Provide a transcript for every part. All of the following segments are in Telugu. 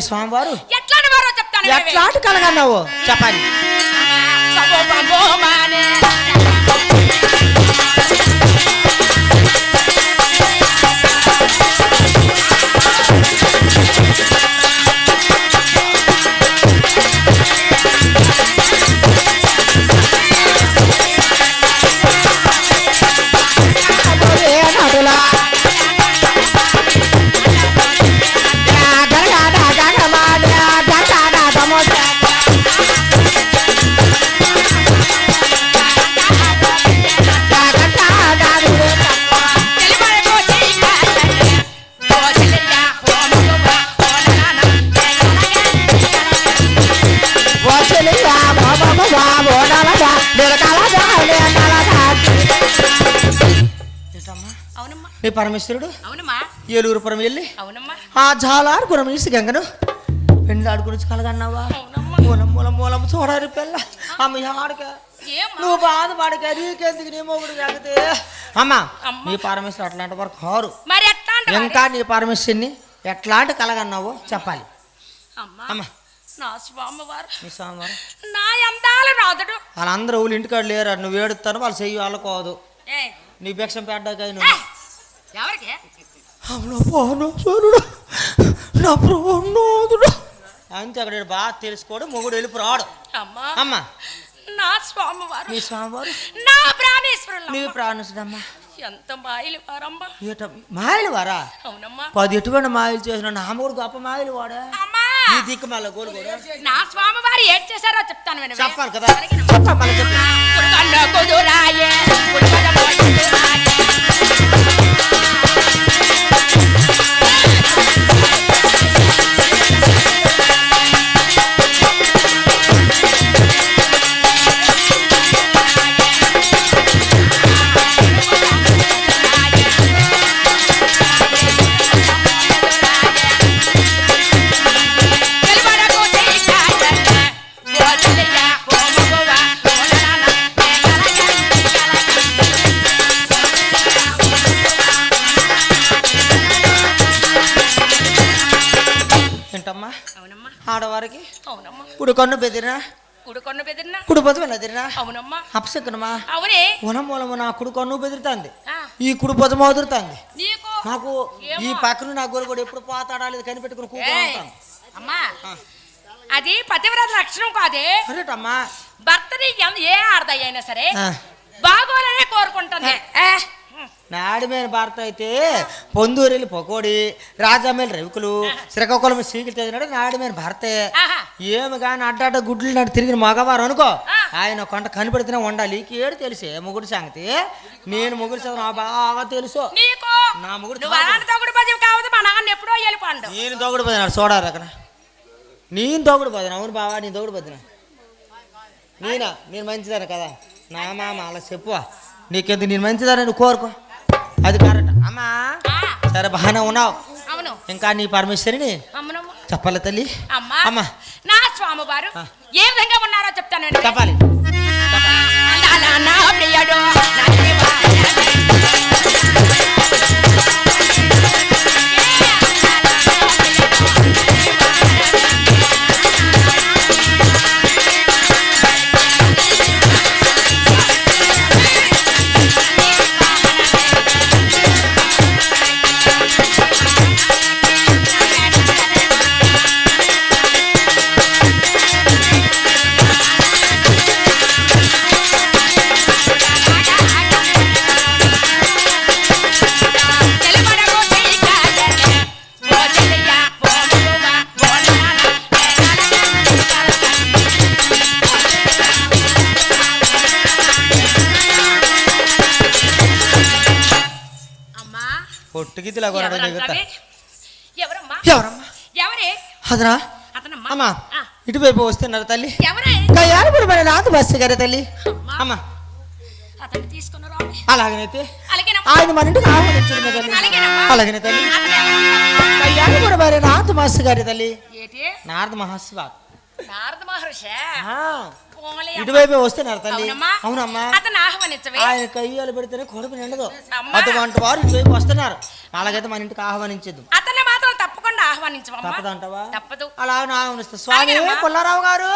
మీ స్వామివారు ఎట్లాంటి వారో చెప్తాను ఎట్లాంటి కలగన్నావు చెప్పాలి నీ పరమేశ్వరుడు ఏలూరుపురం వెళ్ళి ఆ జాలారుపురం ఇసి గంగను పెండ్లాడుకుని కలగన్నావా మూలం మూలం మూలం చూడాలి పిల్ల అమ్మ ఆడక నువ్వు బాధపడక నీకెందుకు నీ మొగుడు కాగితే అమ్మా నీ పరమేశ్వరు అట్లాంటి వారు కారు ఇంకా నీ పరమేశ్వరుని ఎట్లాంటి కలగన్నావో చెప్పాలి అమ్మా నా స్వామివారు మీ స్వామివారు నా అందాల రాదుడు వాళ్ళందరూ ఊళ్ళు ఇంటికాడు లేరు నువ్వు ఏడుతాను వాళ్ళు చెయ్యి వాళ్ళకోదు నీ భిక్షం పెట్టాక ఎవరికి అంతే అక్కడ బాగా తెలుసుకోడు మొగుడు వెళ్ళి రాడు అమ్మా నా స్వామివారు మీ స్వామివారు నా ప్రాణేశ్వరులు నీ ప్రాణేశ్వరమ్మా ఎంత మాయలు వారమ్మా మాయలు వారా అవునమ్మా 10 ఎటువంటి మాయలు చేసిన నా మొగుడు గొప్ప మాయలు వాడా ఈ దిక్కు మళ్ళీ గోడు కూడా నా స్వామివారు ఏం చేశారో చెప్తాను చెప్పాలి కదా చెప్పాలి ఆడవారికి కుడి కన్ను బెదిరినా కుడి పొదం ఎదిరినా అప్సెక్కనమా వనమూలము నా కుడి కన్ను బెదిరుతుంది ఈ కుడి పొదం వదురుతుంది నాకు ఈ పక్కన నా గోలు కూడా ఎప్పుడు పోతాడాలి కనిపెట్టుకుని కూర్చుంటాను అమ్మా అది పతివ్రత లక్షణం కాదే అరేటమ్మా భర్తని ఏ ఆడదాయి అయినా సరే బాగోలనే కోరుకుంటుంది నాడిమైన భారత అయితే పొందూరెళ్ళి పకోడి రాజామేలు రవికులు శ్రీకాకుళం సీకిలు తెచ్చినాడు నాడిమైన భర్తే ఏమి కానీ అడ్డాట గుడ్లు నాడు తిరిగిన మగవారు అనుకో ఆయన కొంట కనిపెడుతూనే ఉండాలి ఏడు తెలిసే మొగుడు సంగతి నేను మొగుడు సంగతి నాకు బాగా తెలుసు నా మొగుడు నేను దొగుడు పోయినాడు చూడాలి అక్కడ నేను దొగుడు పోదాను అవును బావా నేను దొగుడు పోతున్నా నేను మంచిదాను కదా నా మామ అలా చెప్పు నీకెందుకు నేను మంచిదాన్ని నువ్వు కోరుకో అది కరెక్ట్ అమ్మా సరే బాగానే ఉన్నావు ఇంకా నీ పరమేశ్వరిని చెప్పాలి తల్లి అమ్మా నా స్వామివారు ఏ విధంగా ఉన్నారో చెప్తాను చెప్పాలి ఇటువైపు వస్తున్నారు తల్లి నాతో బస్సు గారే తల్లి అమ్మా అలాగనైతే ఆయన మన ఇంటికి ఆహ్వానించడమే తల్లి అలాగనే తల్లి నారద మహర్షి గారి తల్లి నారద మహర్షి ఇటువైపు వస్తున్నారు తల్లి అవునమ్మా ఆయన కయ్యాలు పెడితేనే కొడుకు నిండదు అటువంటి వారు ఇటువైపు వస్తున్నారు అలాగైతే మన ఇంటికి ఆహ్వానించదు అతన్ని మాత్రం తప్పకుండా ఆహ్వానించవమ్మా. తప్పదంటావా? తప్పదు. అలా ఆహ్వానిస్తా. స్వామి పుల్లారావు గారు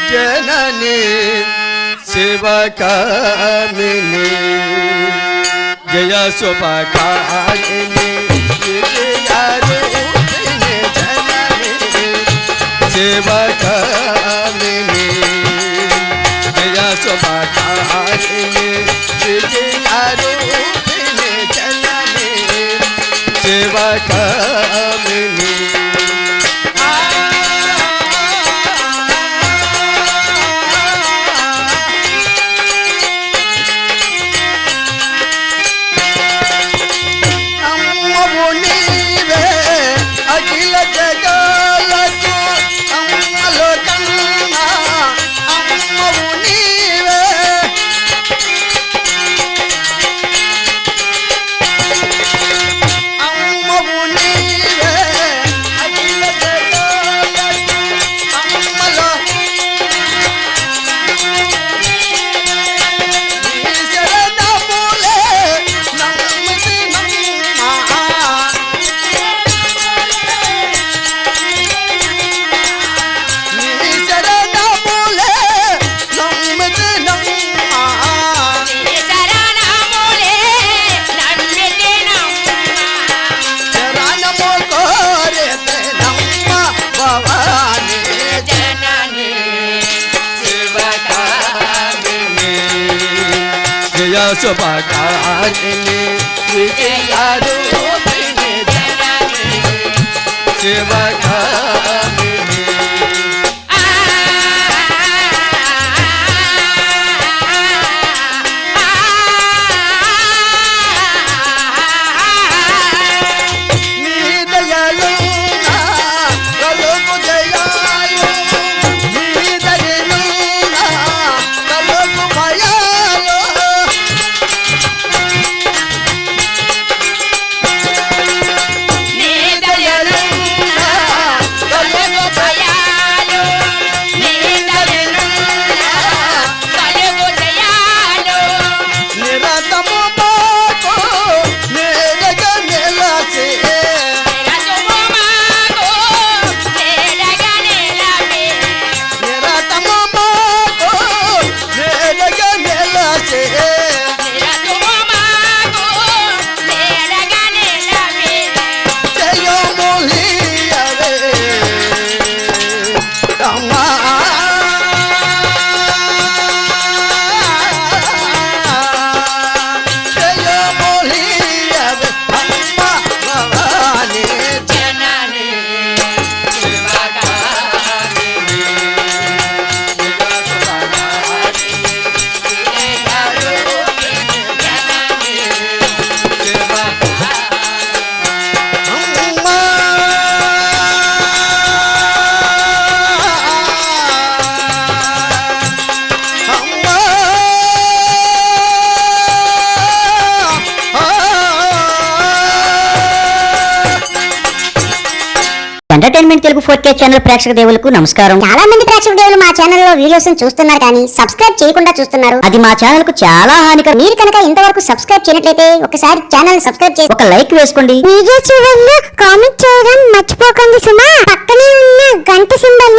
జనని శివకామిని జయ శుభకారిణి విజయారూపిణి జనని శివకామిని జయ శుభకారిణి విజయారూపిణి జనని శివకామిని అఖిల జగాలకు అమ్మలో కన్నా అమ్మవు నీవే అమ్మవు నీవే అఖిల జగాలకు అమ్మలో నీ శరణములే నమ్మితి నమ్మా శుభకారిణి విజయారూపిణి జనని శివకామిని నీ దయలో నా కలుగు జయాలు నీ దయలో నా కలుగు భయాలు నిరతము మాకు నేడగా నిలచి నిరతము మాకు నేడగా నిలచి జయములియవే అమ్మా జయములియవే అమ్మా భవాని జనని శివకామిని విజయారూపిణి జనని అమ్మా అమ్మా ఎంటర్టైన్మెంట్ తెలుగు 4K ఛానల్ ప్రేక్షక దేవులకు నమస్కారం. చాలా మంది ప్రేక్షక దేవులు మా ఛానల్లో వీడియోస్ చూస్తున్నారు కానీ సబ్స్క్రైబ్ చేయకుండా చూస్తున్నారు. అది మా ఛానల్ కు చాలా హానికరం. మీరు కనుక ఇంతవరకు సబ్స్క్రైబ్ చేయనట్లయితే ఒకసారి ఛానల్ సబ్స్క్రైబ్ చేసి ఒక లైక్ వేసుకోండి. వీడియో చివరిలో కామెంట్ చేయడం మర్చిపోకండి సుమా. పక్కనే ఉన్న గంట సింబల్